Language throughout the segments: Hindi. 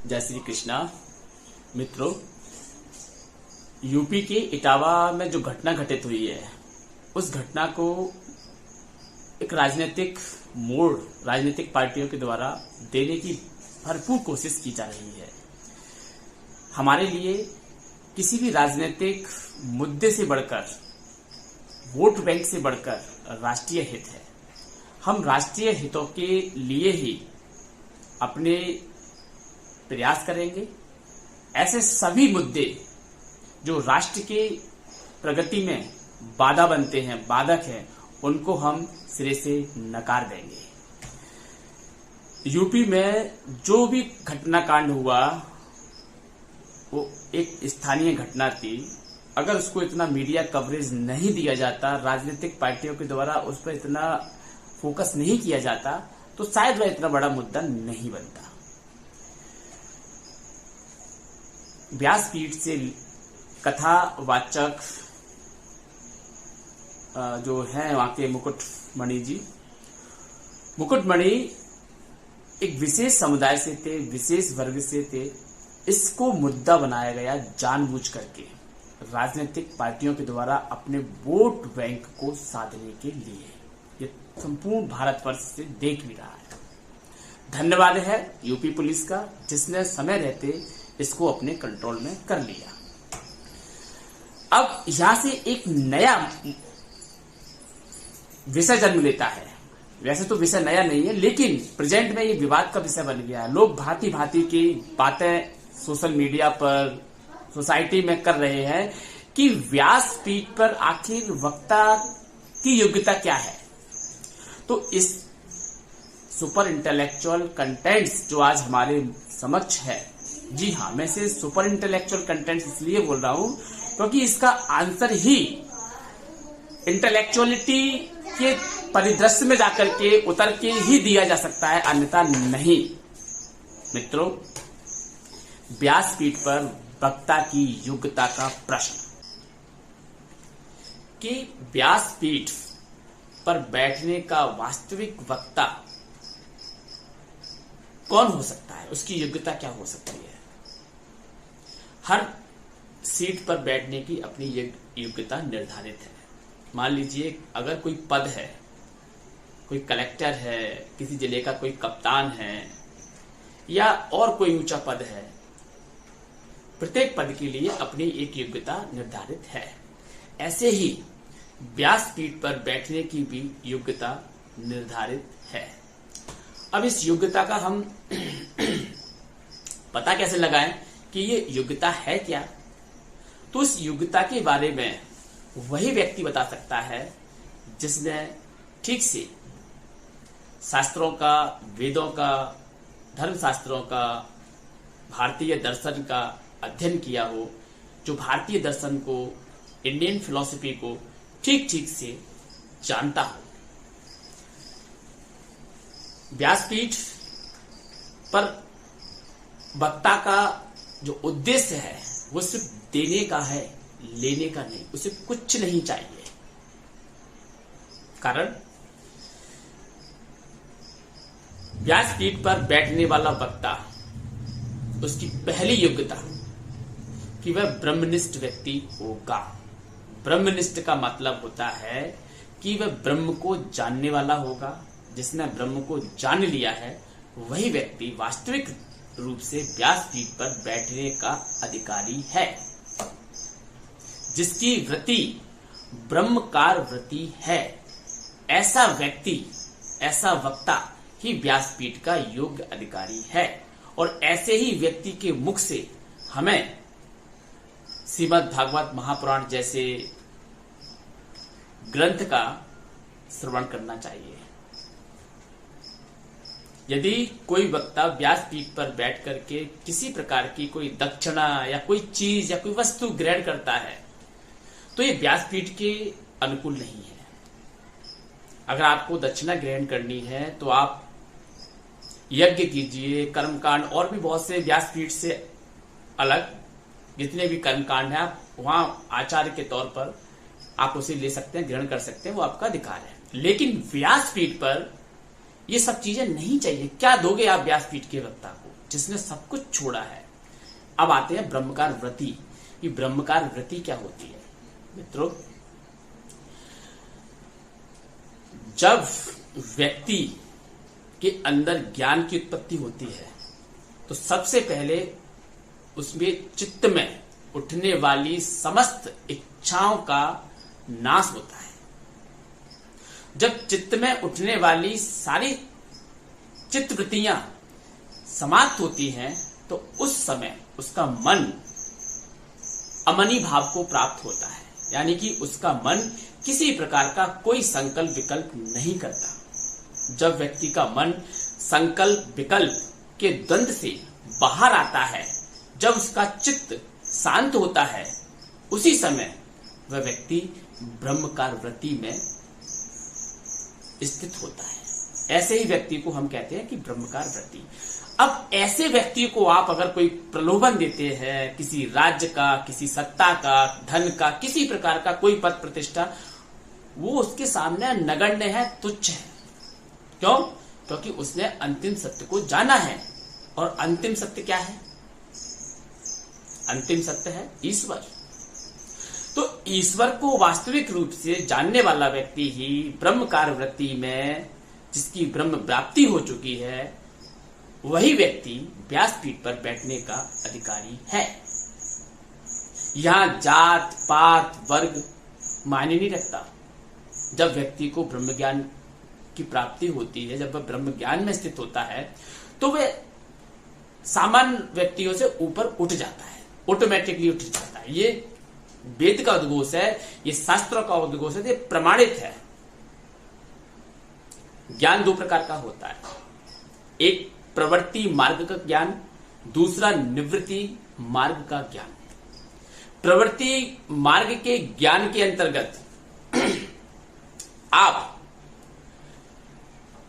जय श्री कृष्णा। मित्रों, यूपी के इटावा में जो घटना घटित हुई है, उस घटना को एक राजनीतिक मोड़ राजनीतिक पार्टियों के द्वारा देने की भरपूर कोशिश की जा रही है। हमारे लिए किसी भी राजनीतिक मुद्दे से बढ़कर, वोट बैंक से बढ़कर राष्ट्रीय हित है। हम राष्ट्रीय हितों के लिए ही अपने प्रयास करेंगे। ऐसे सभी मुद्दे जो राष्ट्र के प्रगति में बाधा बनते हैं, बाधक हैं, उनको हम सिरे से नकार देंगे। यूपी में जो भी घटनाकांड हुआ वो एक स्थानीय घटना थी। अगर उसको इतना मीडिया कवरेज नहीं दिया जाता, राजनीतिक पार्टियों के द्वारा उस पर इतना फोकस नहीं किया जाता, तो शायद वह इतना बड़ा मुद्दा नहीं बनता। व्यासपीठ से कथावाचक जो हैं वहां के मुकुटमणि जी, मुकुटमणि एक विशेष समुदाय से थे, विशेष वर्ग से थे। इसको मुद्दा बनाया गया जानबूझ करके राजनीतिक पार्टियों के द्वारा अपने वोट बैंक को साधने के लिए। ये संपूर्ण भारतवर्ष से देख भी रहा है। धन्यवाद है यूपी पुलिस का, जिसने समय रहते इसको अपने कंट्रोल में कर लिया। अब यहां से एक नया विषय जन्म लेता है। वैसे तो विषय नया नहीं है, लेकिन प्रेजेंट में ये विवाद का विषय बन गया है। लोग भांति भांति की बातें सोशल मीडिया पर, सोसाइटी में कर रहे हैं कि व्यासपीठ पर आखिर वक्ता की योग्यता क्या है। तो इस सुपर इंटेलेक्चुअल कंटेंट्स जो आज हमारे समक्ष है, जी हाँ, मैं इसे सुपर इंटेलेक्चुअल कंटेंट्स इसलिए बोल रहा हूं क्योंकि इसका आंसर ही इंटेलेक्चुअलिटी के परिदृश्य में जाकर के उतर के ही दिया जा सकता है, अन्यथा नहीं। मित्रों, व्यासपीठ पर वक्ता की योग्यता का प्रश्न कि व्यासपीठ पर बैठने का वास्तविक वक्ता कौन हो सकता है, उसकी योग्यता क्या हो सकती है। हर सीट पर बैठने की अपनी योग्यता निर्धारित है। मान लीजिए अगर कोई पद है, कोई कलेक्टर है, किसी जिले का कोई कप्तान है या और कोई ऊंचा पद है, प्रत्येक पद के लिए अपनी एक योग्यता निर्धारित है। ऐसे ही व्यासपीठ पर बैठने की भी योग्यता निर्धारित है। अब इस योग्यता का हम पता कैसे लगाएं कि ये योग्यता है क्या। तो इस योग्यता के बारे में वही व्यक्ति बता सकता है जिसने ठीक से शास्त्रों का, वेदों का, धर्मशास्त्रों का, भारतीय दर्शन का अध्ययन किया हो, जो भारतीय दर्शन को, इंडियन फिलॉसफी को ठीक ठीक से जानता हो। व्यासपीठ पर वक्ता का जो उद्देश्य है वो सिर्फ देने का है, लेने का नहीं। उसे कुछ नहीं चाहिए। कारण व्यासपीठ पर बैठने वाला वक्ता, उसकी पहली योग्यता कि वह ब्रह्मनिष्ठ व्यक्ति होगा। ब्रह्मनिष्ठ का मतलब होता है कि वह ब्रह्म को जानने वाला होगा। जिसने ब्रह्म को जान लिया है वही व्यक्ति वास्तविक रूप से व्यासपीठ पर बैठने का अधिकारी है। जिसकी वृत्ति ब्रह्मकार वृत्ति है, ऐसा व्यक्ति, ऐसा वक्ता ही व्यासपीठ का योग्य अधिकारी है। और ऐसे ही व्यक्ति के मुख से हमें श्रीमद् भागवत महापुराण जैसे ग्रंथ का श्रवण करना चाहिए। यदि कोई वक्ता व्यासपीठ पर बैठ करके किसी प्रकार की कोई दक्षिणा या कोई चीज या कोई वस्तु ग्रहण करता है, तो ये व्यासपीठ के अनुकूल नहीं है। अगर आपको दक्षिणा ग्रहण करनी है तो आप यज्ञ कीजिए, कर्मकांड और भी बहुत से व्यासपीठ से अलग जितने भी कर्मकांड हैं, आप वहां आचार्य के तौर पर आप उसे ले सकते हैं, ग्रहण कर सकते हैं, वो आपका अधिकार है। लेकिन व्यासपीठ पर ये सब चीजें नहीं चाहिए। क्या दोगे आप व्यासपीठ के वक्ता को? जिसने सब कुछ छोड़ा है। अब आते हैं ब्रह्मकार वृत्ति। ये ब्रह्मकार वृत्ति क्या होती है मित्रों? जब व्यक्ति के अंदर ज्ञान की उत्पत्ति होती है तो सबसे पहले उसमें चित्त में उठने वाली समस्त इच्छाओं का नाश होता है। जब चित्त में उठने वाली सारी चित्तवृत्तियां समाप्त होती हैं तो उस समय उसका मन अमनी भाव को प्राप्त होता है, यानी कि उसका मन किसी प्रकार का कोई संकल्प विकल्प नहीं करता। जब व्यक्ति का मन संकल्प विकल्प के द्वंद से बाहर आता है, जब उसका चित्त शांत होता है, उसी समय वह व्यक्ति ब्रह्मकार वृत्ति में स्थित होता है। ऐसे ही व्यक्ति को हम कहते हैं कि ब्रह्मकार वृत्ति। अब ऐसे व्यक्ति को आप अगर कोई प्रलोभन देते हैं, किसी राज्य का, किसी सत्ता का, धन का, किसी प्रकार का कोई पद प्रतिष्ठा, वो उसके सामने नगण्य है, तुच्छ है। क्यों? क्योंकि उसने अंतिम सत्य को जाना है। और अंतिम सत्य क्या है? अंतिम सत्य है ईश्वर। तो ईश्वर को वास्तविक रूप से जानने वाला व्यक्ति ही ब्रह्मकार वृत्ति में, जिसकी ब्रह्म प्राप्ति हो चुकी है, वही व्यक्ति व्यासपीठ पर बैठने का अधिकारी है। यहां जात पात वर्ग मायने नहीं रखता। जब व्यक्ति को ब्रह्म ज्ञान की प्राप्ति होती है, जब वह ब्रह्म ज्ञान में स्थित होता है, तो वह सामान्य व्यक्तियों से ऊपर उठ जाता है, ऑटोमेटिकली उठ जाता है। ये वेद का उद्घोष है, ये शास्त्रों का उद्घोष है, ये प्रमाणित है। ज्ञान दो प्रकार का होता है, एक प्रवृत्ति मार्ग का ज्ञान, दूसरा निवृत्ति मार्ग का ज्ञान। प्रवृत्ति मार्ग के ज्ञान के अंतर्गत आप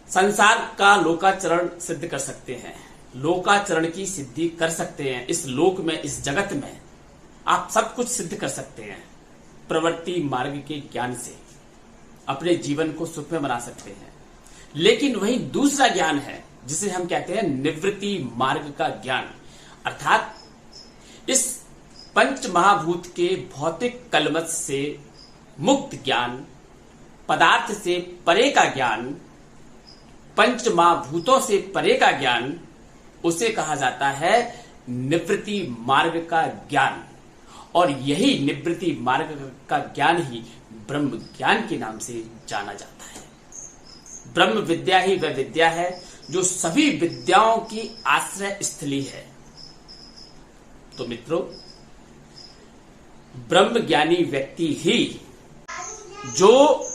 संसार का लोकाचरण सिद्ध कर सकते हैं, लोकाचरण की सिद्धि कर सकते हैं। इस लोक में, इस जगत में आप सब कुछ सिद्ध कर सकते हैं। प्रवृत्ति मार्ग के ज्ञान से अपने जीवन को सुखमय बना सकते हैं। लेकिन वही दूसरा ज्ञान है जिसे हम कहते हैं निवृत्ति मार्ग का ज्ञान, अर्थात इस पंच महाभूत के भौतिक कलमश से मुक्त ज्ञान, पदार्थ से परे का ज्ञान, पंच महाभूतों से परे का ज्ञान, उसे कहा जाता है निवृत्ति मार्ग का ज्ञान। और यही निवृत्ति मार्ग का ज्ञान ही ब्रह्म ज्ञान के नाम से जाना जाता है। ब्रह्म विद्या ही वह विद्या है जो सभी विद्याओं की आश्रय स्थली है। तो मित्रों, ब्रह्म ज्ञानी व्यक्ति ही जो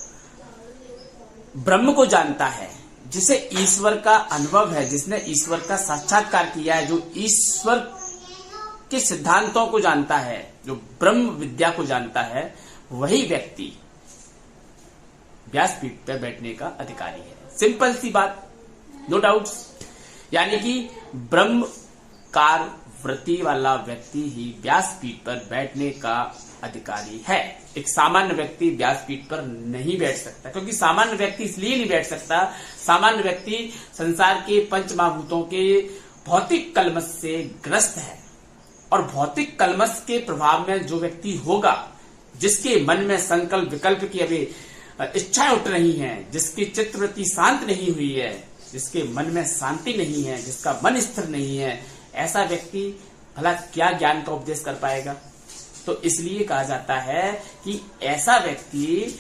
ब्रह्म को जानता है, जिसे ईश्वर का अनुभव है, जिसने ईश्वर का साक्षात्कार किया है, जो ईश्वर के सिद्धांतों को जानता है, जो ब्रह्म विद्या को जानता है, वही व्यक्ति व्यासपीठ पर बैठने का अधिकारी है। सिंपल सी बात, नो डाउट्स। यानी कि ब्रह्मकार वृत्ति वाला व्यक्ति ही व्यासपीठ पर बैठने का अधिकारी है। एक सामान्य व्यक्ति व्यासपीठ पर नहीं बैठ सकता, क्योंकि सामान्य व्यक्ति इसलिए नहीं बैठ सकता, सामान्य व्यक्ति संसार के पंच महाभूतों के भौतिक कलमश से ग्रस्त है। और भौतिक कलमश के प्रभाव में जो व्यक्ति होगा, जिसके मन में संकल्प विकल्प की अभी इच्छाएं उठ रही हैं, जिसकी चित्तवृत्ति शांत नहीं हुई है, जिसके मन में शांति नहीं है, जिसका मन स्थिर नहीं है, ऐसा व्यक्ति भला क्या ज्ञान का उपदेश कर पाएगा? तो इसलिए कहा जाता है कि ऐसा व्यक्ति